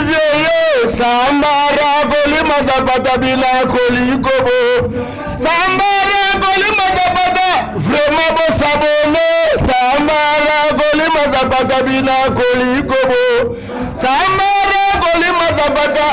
vieillot Sambara Goli Mazapata Bina Kolikobo Sambara Goli Mazapata Vraiment beau s'abonner Sambara Goli Mazapata Bina Kolikobo Sambara Goli Mazapata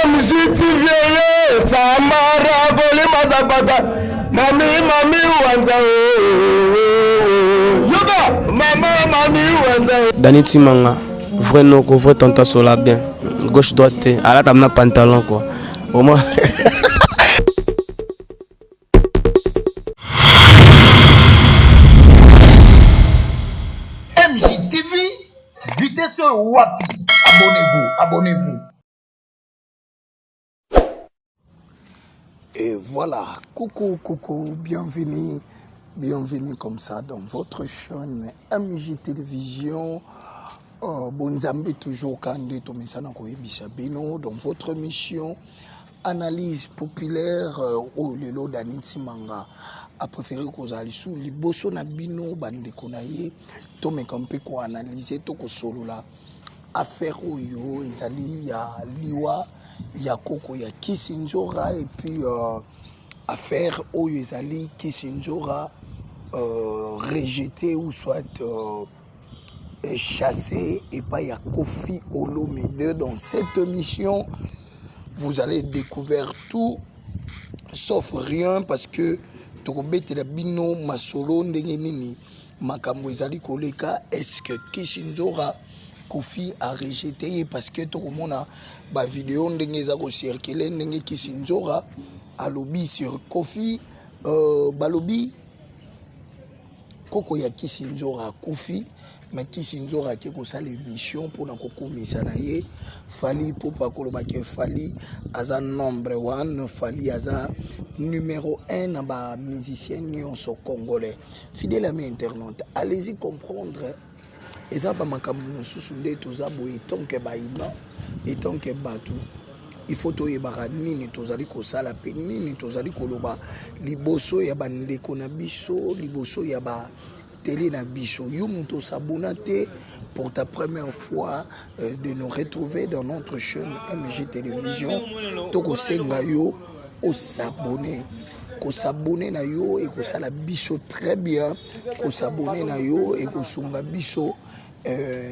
MJT vieillot Sambara Goli Mazapata Mami Wanza Yoga Mami Wanza Dani Timanga vrai no ko vrai tonta sola bien gauche droite à la table pantalon quoi au moins MJTV vitesse wapi abonnez-vous. Et voilà, coucou, bienvenue comme ça dans votre chaîne MJ Télévision. Bonzambi toujours kande to mesana ko ebisa bino dans votre mission analyse populaire au lelo Dani Timanga a préféré ko zali sous liboso na bino bande konaye to me kampe ko analyser to ko solola affaire oyo ezali ya liwa ya koko ya Kisinjora et puis affaire oyo ezali Kisinjora rejeté ou soit chassé et pas ya Kofi Olomide. Dans cette mission vous allez découvrir tout sauf rien parce que tokobete la bino masolo ndenge nini makambo ezali koleka. Est-ce que Kisinjora Kofi a rejeté parce que tokomona ba vidéo ndenge eza ko circuler ndenge Kisinjora a lobby sur Kofi balobi koko ya Kisinjora Kofi mais Kisinjora qui ko sala émission pour na kokomisa na ye fali pour pas koloba ke fali aza number 1 fali aza numéro 1 na ba musicien nyonso congolais. Fidèle ami internaute, allez-y comprendre eza ba makambo mosusu nde toza boye tonke ba ima et tonke batu il faut toyebaka nini tozali kosala pe nini tozali koloba liboso ya bandeko na biso liboso ya ba télé na biso. Yo muto s'abonner pour ta première fois de nous retrouver dans notre chaîne MJ Télévision. Toko senga yo o s'abonner. Ko s'abonner na yo et ko sala biso très bien. Ko s'abonner na yo et ko sunga biso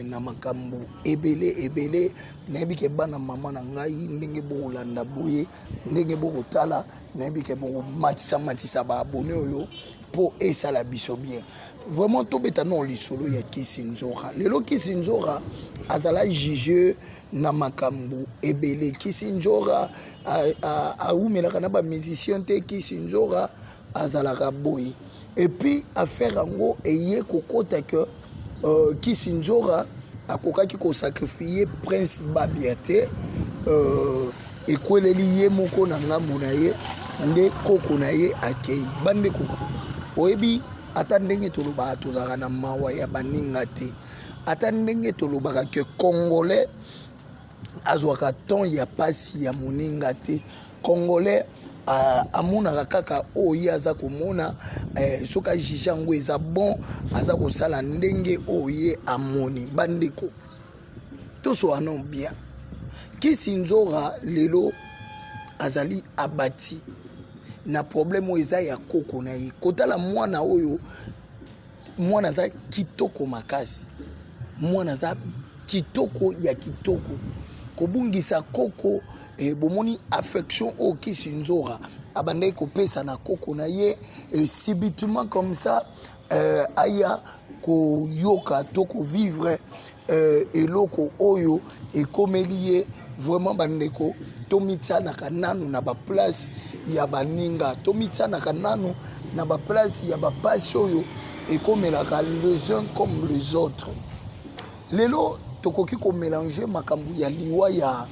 na makambo ebele nayebi ke bana mama na ngai ndenge bokolanda boye ndenge bokotala nayebi ke bokomatisa ba abonné oyo po esala biso bien. Vraiment tobeta non lisolo ya Kisinjora lelo Kisinjora azala juge na makambo ebele. Kisinjora a umelaka na ba musicien te Kisinjora azalaka boye et puis affaire yango eye kokota que Kisinjora akokaki ko sacrifier Prince Babiate ekweleli ye moko na ngambo na ye nde koko na ye akei bandeko oyebi ata ndenge tolobaka tozalaka na mawa ya baninga te ata ndenge tolobaka ke congolais azwaka ton ya pasi ya moninga te congolais amonaka kaka oyo aza komona soki ajige yango eza bon aza kosala ndenge oyo amoni bandeko tosoana bien. Kisinjora lelo azali abati na problème oyo eza ya koko na ye kotala mwana oyo mwana aza kitoko makasi mwana aza kitoko ya kitoko kobungisa koko bomoni affection au Kisinjora abandai kopesa na koko na ye subitement comme ça aya ko yoka to ko vivre eloko oyo ekomeli ye vraiment bandeko tomitianaka nanu na ba place ya baninga tomitianaka nanu na ba place ya ba pasi oyo ekomelaka les uns comme les autres. Lelo tokoki ko mélanger makambo ya liwa ya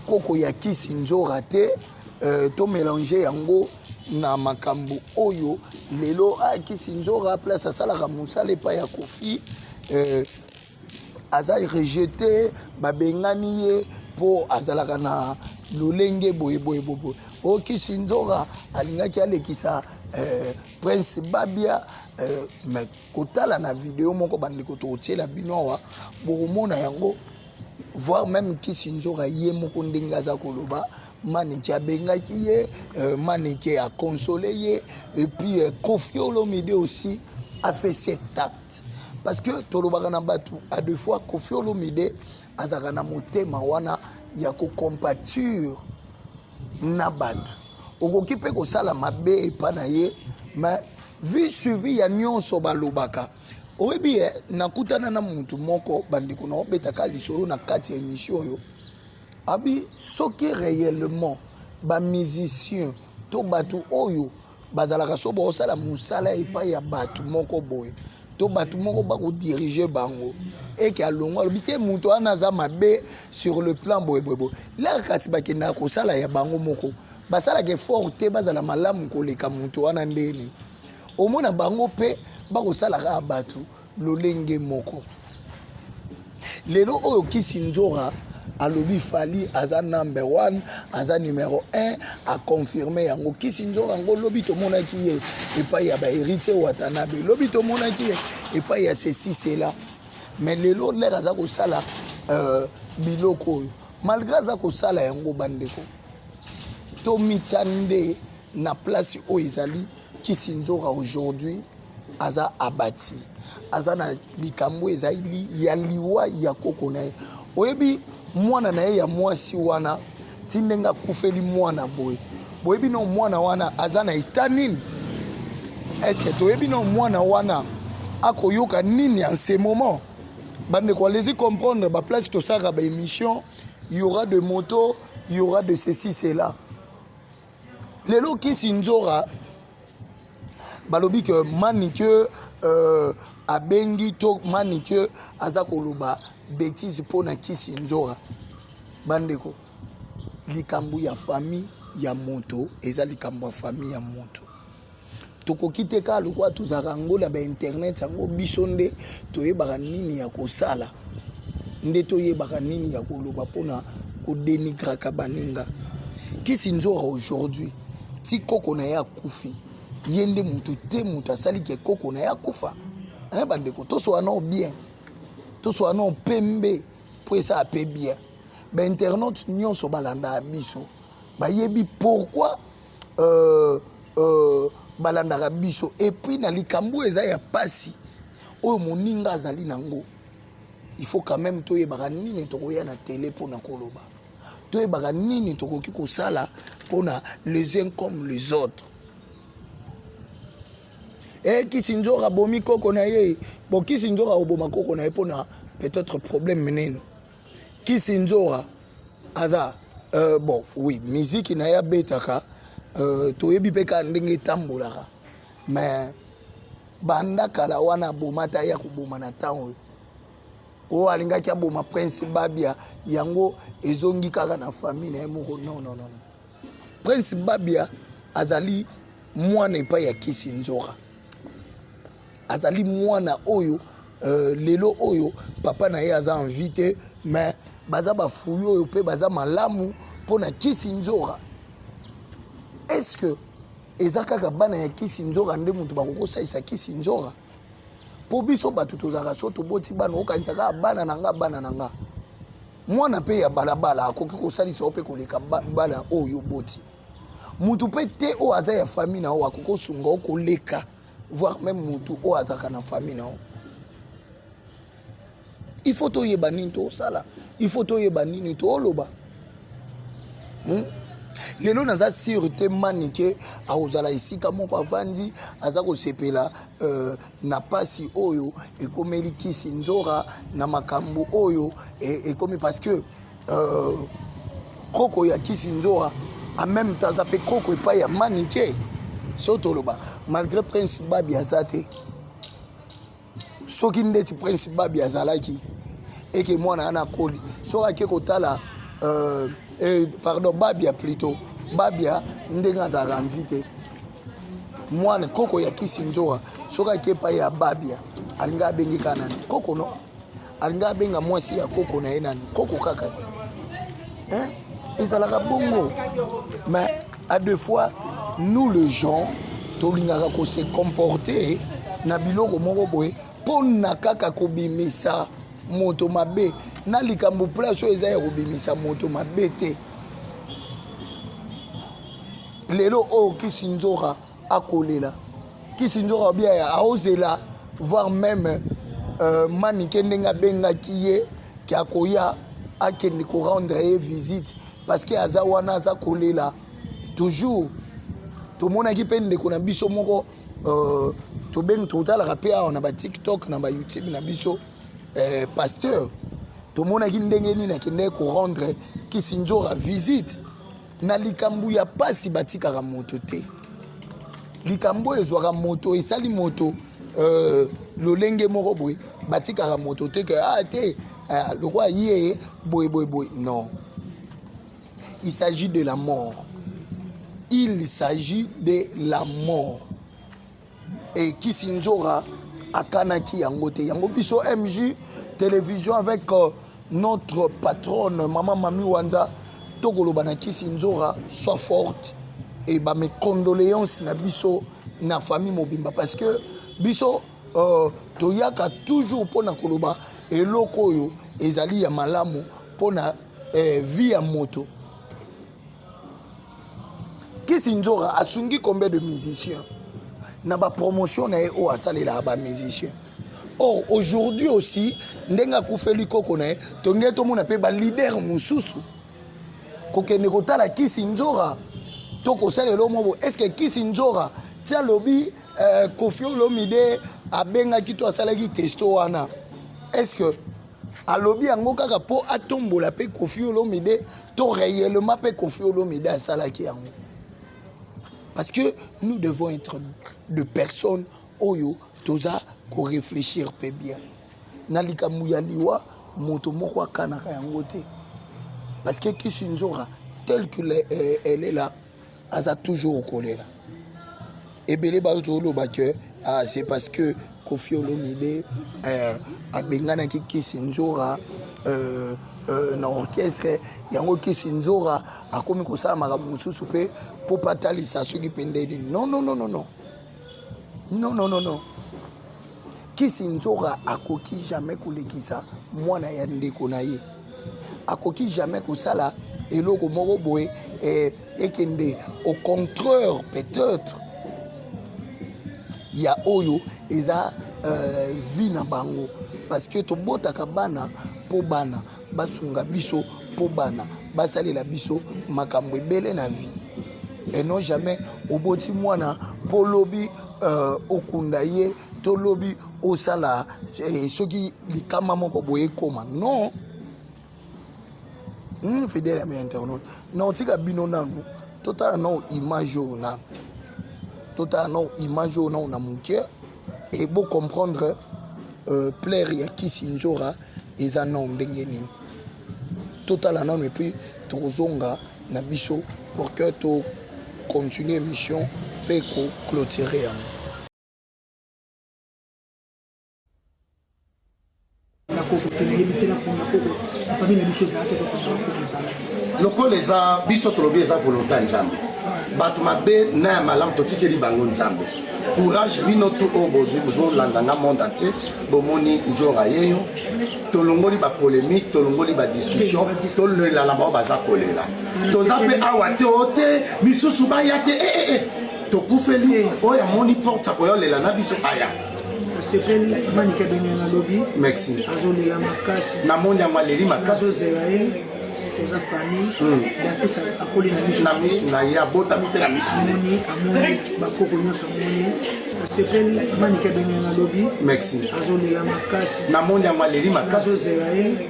koko ya Kisinjora te to mélanger yango na makambo oyo lelo a Kisinjora place asalaka mosala epa ya Kofi aza rejeté babengani ye po azalaka na lolenge boye o Kisinjora alingaki alekisa Prince Babia mais kotala na vidéo moko bandeko to otiela bino awa bokomona yango voire même Kisinzora ye moko ndenge aza koloba maneke abengaki ye maneke a consolé ye et puis Koffi Olomide aussi a fait cet acte parce que tolobaka na batu à deux fois Koffi Olomide azaka na motema wana ya ko compature na batu okoki pe kosala mabe epa na ye mais vu suivi ya nyonso balobaka oyebi nakutana na mutu moko bandeko na obetaka lisolo na kati ya émission oyo abi soki réellement ba musicien to batu oyo bazalaka so bosala musala epai ya batu moko boye to batu moko bako diriger bango et ki alongo alobi te mutu wana aza mabe sur le plan boye la kasi bakenda kosala ya bango moko basalaka effort te bazala malamu koleka mutu wana ndeni omona bango pe bakosalaka batu lolenge moko lelo oyo Kisinzora alobi Fally aza number 1 aza numéro 1 a confirmer yango Kisinzora ngo lobi to monaki ye epai ya ba héritier Watanabe lobi to monaki ye epai ya ceci cela mais lelo lera za ko sala biloko malgré za ko sala yango bandeko to mitande na place o ezali Kisinzora aujourd'hui aza abati aza na likambo ezali ya liwa ya koko na ye oyebi mwana na ye ya mwasi wana tindenga kufeli mwana boye boyebi no mwana wana aza na etanini est-ce que toyebi no mwana wana akoyoka nini en ce moment bandeko allez-y comprendre ba place to saka ba émission il y aura de motos il y aura de ceci cela lelo Kisinzora balobi que manike abengi to manike aza koloba bêtise pona Kisinzora bandeko likambo ya famille ya moto eza likambo ya famille ya moto tokoki te ka lokwa tozaka ngola ba internet yango biso nde toyebaka nini ya kosala nde toyebaka nini ya koloba pona kodenigraka baninga Kisinzora aujourd'hui ti koko na ya kufi yende mutu te mutu asali ke koko na ya kufa bandeko toso ano bien toso ano pembe po esa ape bien ba internaute nyonso balanda biso bayebi pourquoi balanda biso et puis na likambo eza ya pasi oyo moninga azali nango il faut quand même toyebaka nini tokoya na télé pona koloba toyebaka nini tokoki kosala pona les uns comme les autres Kisinzora bomi koko na ye bon Kisinzora oboma koko na ye pona peut-être problème menene Kisinzora aza bon oui musique na ya betaka toyebi pe ka ndenge tambolaka mais banda kala wana bomata ya kuboma na tango o alingaki aboma Prince Babia yango ezongi kaka na famille na moko non Prince Babia azali mwana epa ya Kisinzora azali mwana oyo lelo oyo papa na ye aza invité mais baza bafuyo oyo pe baza malamu pona Kisinzora est-ce que ezakaka bana ya Kisinzora nde mutu bakokosalisa Kisinzora po biso batu tozaka so toboti bana okanisaka bana nanga mwana pe ya balabala akoki kosalisa ope koleka bana oyo boti mutu pe te o aza ya famille na o akokosunga okoleka voire même mutu o azaka na famille na o il faut toyeba nini tosala il faut toyeba nini toloba lelo naza sûreté manike akozala esika moko avandi aza kosepela na pasi oyo ekomeli Kisinzora na makambo oyo ekomi parce que koko ya Kisinzora en même temps aza pe koko epai ya manike so toloba malgré Prince Babia aza te soki ndeti Prince Babia azalaki eke mwana ana koli soki ake kotala pardon Babia plutôt Babia ndenge azalaka invité mwana koko ya Kisinzora soki ake epai ya Babia alinga abengi kaka nani koko no alinga abenga mwasi ya koko na ye nani koko kaka ti ezalaka bongo mais à deux fois nous les gens tolingaka kose comporter na biloko moko boye pona kaka kobimisa moto mabe na likambo place oyo eza ya kobimisa moto mabe te lelo oyo Kisi Nzora akolela Kisi Nzora bien aozela voire même manike ndenge abengaki ye ki akoya akende ko rendre ye visite parce que aza wana aza kolela toujours tomonaki mpe ndeko na biso moko tobengi totalaka mpe awa na batiktok na bayoutube na biso pasteur tomonaki ndenge nini akendeki korendre Kisi Nzora visite na likambo ya pasi batikaka moto te likambo ezwaka moto esali moto lolenge moko boye batikaka moto te ke te lokwa ye boye non il s'agit de la mort. Il s'agit de la mort. Et Kisi Nzora akanaki yango te. Yango biso MJ télévision avec notre patronne Maman Mami Wanza tokoloba na Kisi Nzora soit forte et ba mes condoléances na biso na famille mobimba parce que biso toyaka toujours pona koloba eloko oyo ezali ya malamu pona vie ya moto. Kisi Nzora asungi combien de musiciens na ba promotion na o asalela ba musiciens. Or aujourd'hui aussi ndenga kufeli koko na tonge to mona pe ba leader mususu kokende kotala Kisi Nzora toko salelo mo est-ce que Kisi Nzora tia lobi Koffi Olomide abenga kito asalaki testo wana est-ce que alobi yango kaka po atombola pe Koffi Olomide to réellement pe Koffi Olomide asalaki yango. Parce que nous devons être de personnes oyo toza ko réfléchir pe bien. Nalika muyaliwa moto moko akanaka yango te. Parce que Kisi Nzora tel que elle est là, elle a toujours collé là. Et belé bazolo baké c'est parce que Koffi Olomide a bengana ki Kisi Nzora na orchestre yango Kisi Nzora akomi kosala makambo mususu pe po patalisa soki pendedi non Kisi Nzora akoki jamais kolekisa mwana ya ndeko na ye akoki jamais kosala eloko moko boye ekende au contraire peut-être ya oyo eza vie na bango parce que tobotaka bana po bana basunga biso po bana basalela biso makambo ebele na vie et non jamais oboti mwana po lobi okunda ye to lobi osala soki likama moko boye koma non fidèle à mes internautes non tika bino nanu total non image nanu total non image non na mon cœur et beau comprendre plaire ya Kisi Nzora eza non ndenge nini total non et puis tozonga na biso pour que to continuer mission pe ko clôturer loko leza biso tolobi eza volonté nzambe bato mabe na ya malamu totikeli bango nzambe courage bino tu oyo bozolanda na monde entier bomoni Nzora yeyo tolongoli bapolémique tolongoli badiscussion tolela na bao baza kolela toza mpe awa te o te misusu baya te tokufeli oyo amoni porte akoyolela na biso aya sepeli manika benga lobi merci azolela makasi na monya maleri makasi azozela ye oza famille dakisa akoli na misu na ye abotami mpe na misu amoni bakoko nyonso amoni sepeli manika benga lobi merci azolela makasi na monya maleri makasi azozela ye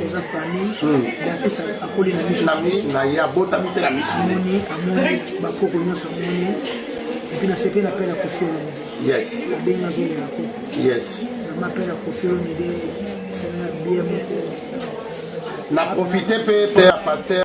oza famille dakisa akoli na misu na ye abotami mpe na misu amoni bakoko nyonso amoni epi na sepeli apela Koffi Olomide. Yes. Yes. Na profité peut-être pasteur.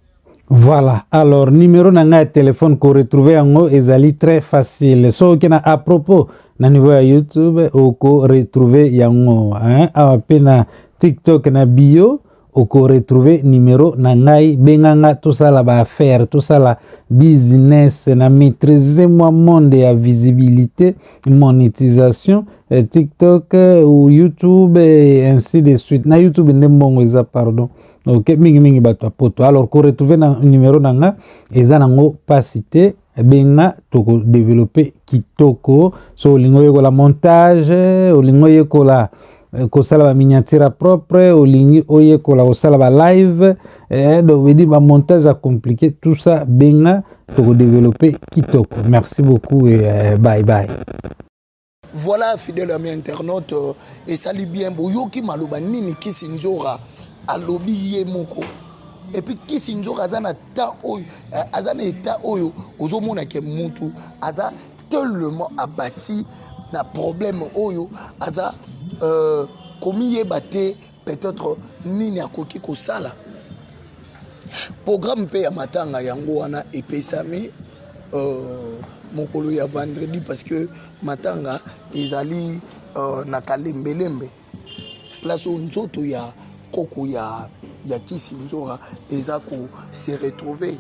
Voilà, alors numéro nanga téléphone qu'on retrouve yango ezali très facile. So kena à propos na niveau ya YouTube ou ko retrouver yango hein, awa pe na TikTok na bio oko retrouver numéro na ngai benganga tosala ba affaire tosala business na maîtriser moi monde ya visibilité monétisation TikTok ou YouTube et ainsi de suite na YouTube nde mbongo eza pardon ok mingi bato poto alors ko retrouver na numéro na nga eza nango pasité benga toko développer kitoko so olingo yekola montage olingo yekola kosala ba miniature propre olingi oyekola kosala ba live donc veut dire ba montage à compliqué tout ça benga toko développer kitoko. Merci beaucoup et bye bye. Voilà, fidèle ami internaute, et sali bien boyoki maloba nini Kisinjora alobi ye moko. Et puis Kisinjora azana ta oyo, azana eta oyo, ozomona ke mutu, aza tellement abattu na problème oyo, aza komi yebate peut-être nini akoki kosala. Programme pe ya matanga yango wana epesami mokolo ya vendredi parce que matanga ezali na kalembelembe place nzoto ya koko ya Kisinjora eza ko se retrouver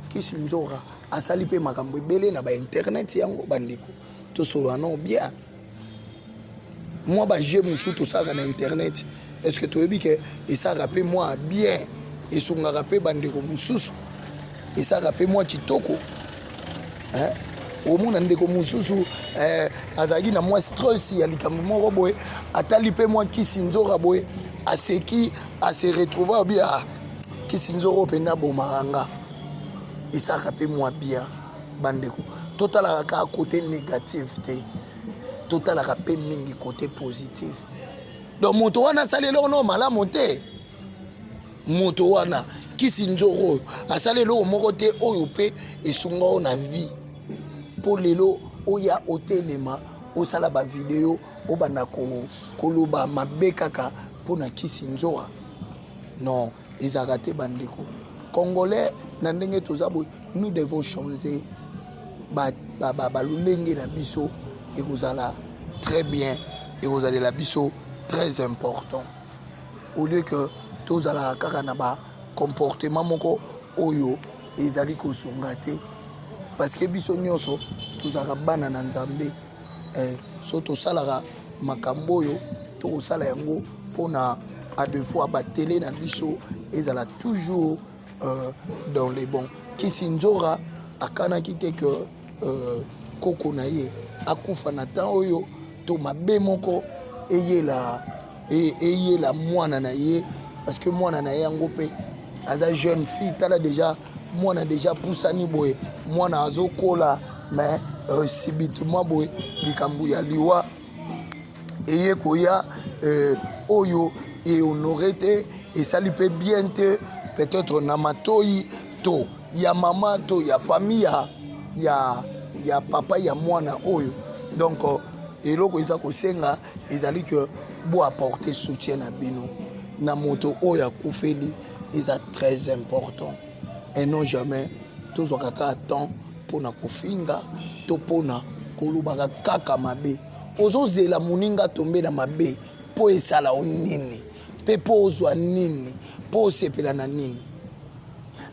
Kisinjora asali pe makambo ebele na ba internet yango bandiko to solo non bien moi ba je musu to saka na internet est-ce que tu veux que et ça rappelle moi bien et son rappel bandiko mususu et ça rappelle moi kitoko hein au monde ndeko mususu azaki na moi stress ya likambo moko boye atali pe moi Kisinjora boye aseki a se retrouver bien Kisinjora pena bomaranga et ça rappelle moi bien bandeko total ka côté négatif te total rappel mingi côté positif donc moto wana salelo no malamu te moto wana Kisinjora asalelo moko te oyo pe esunga na vie pour lelo oya otelema osala ba vidéo obana koloba mabe kaka pona Kisinjora non ezarate bandeko congolais na ndenge tozabo nous devons changer ba lulenge na biso et vous allez très bien et vous allez la biso très important au lieu que tous à la karanaba comportement moko oyo ezali ko songate parce que biso nyonso tous à bana na nzambe so to salara makambo yo to sala yango pona à deux fois ba télé na biso ezala toujours dans les bons Kisinjora akana kite que koko na ye akufa na temps oyo to mabe moko eyela mwana na ye parce que mwana na ye yango pe aza jeune fille tala déjà mwana déjà pusani boye mwana azokola mais subitement boye likambo ya liwa eye koya oyo et honoré te et sali pe bien te peut-être na matoi to ya mama to ya famille ya papa ya mwana oyo donc eloko eza kosenga ezali que bo apporter soutien na bino na moto oyo akufeli eza très important et non jamais tozwaka kaka temps mpona kofinga to mpona kolobaka kaka mabe ozozela moninga tombe na mabe mpo esala o nini mpe mpo ozwa nini mpo osepela na nini.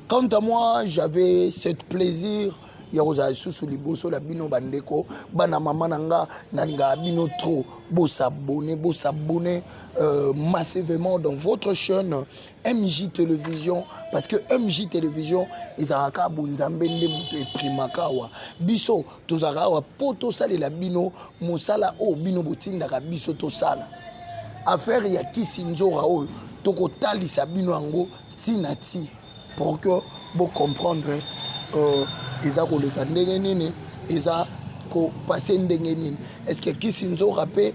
Quant à moi j'avais cette plaisir ya kozala lisusu liboso la bino bandeko bana mama nanga nalinga bino trop bosabone massivement dans votre chaîne MJ Télévision parce que MJ Télévision ezalaka bonzambe nde moto eprimaka wa biso tozalaka wa po tosalela bino mosala oyo bino botindaka biso tosala affaire ya Kisinjora oyo tokotalisa bino yango tina ti pour que vous comprendre eza koleka ndenge nini eza ko passer ndenge nini est-ce que Kisinjora pe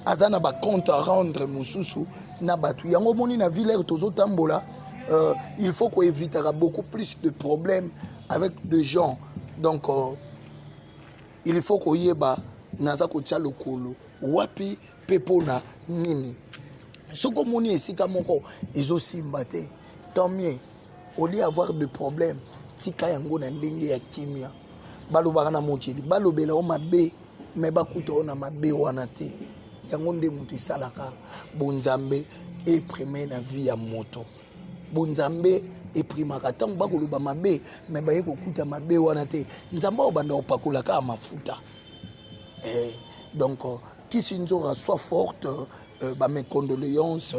azana ba compte à rendre mususu na batu yango moni na ville tozo tambola il faut qu'on évitera beaucoup plus de problèmes avec des gens donc il faut qu'on yeba naza ko tia lokolo wapi pepona nini soko moni esika moko ezo simba te tant mieux au lieu avoir de problèmes tika yango na ndenge ya kimia balobaka na mokili balobela o mabe me bakuta o na mabe wana te yango nde mutu esalaka bonzambe et premier na vie ya moto bonzambe et primaka tango bakoloba mabe mais baye kokuta mabe wana te nzamba obanda opakola ka mafuta donc qui sinzora soit forte mes condoléances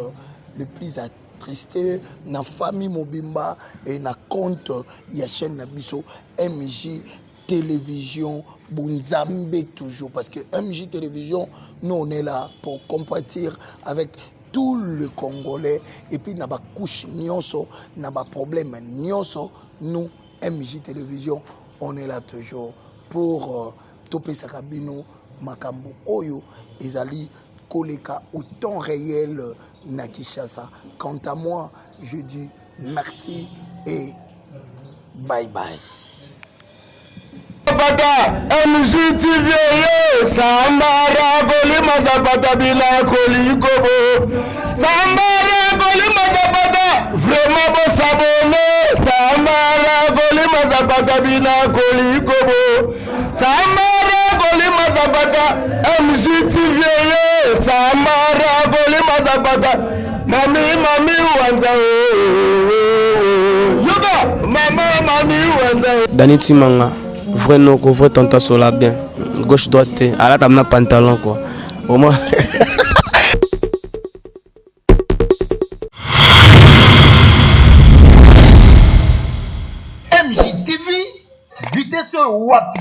le plus attristé na famille mobimba et na compte ya chaîne na biso MJ Télévision Bunzambe toujours parce que MJ Télévision nous on est là pour compatir avec tout le Congolais et puis na ba couche nyonso na ba problème nyonso nous MJ Télévision on est là toujours pour toper sakabino makambo oyo ezali koleka au temps réel na Kinshasa. Quant à moi je dis merci et bye bye. Zapata MJTV Sambara Golima Zapata Bila Kolikobo Sambara Golima Zapata vraiment beau s'abonner Sambara Golima Zapata Bila Kolikobo Sambara Golima Zapata MJTV Sambara Golima Zapata Mami Wanza Yoga Mami Wanza Dani Timanga vrai non vrai tanta sola bien gauche droite à la table pantalon quoi au moins MJTV vitesse wapi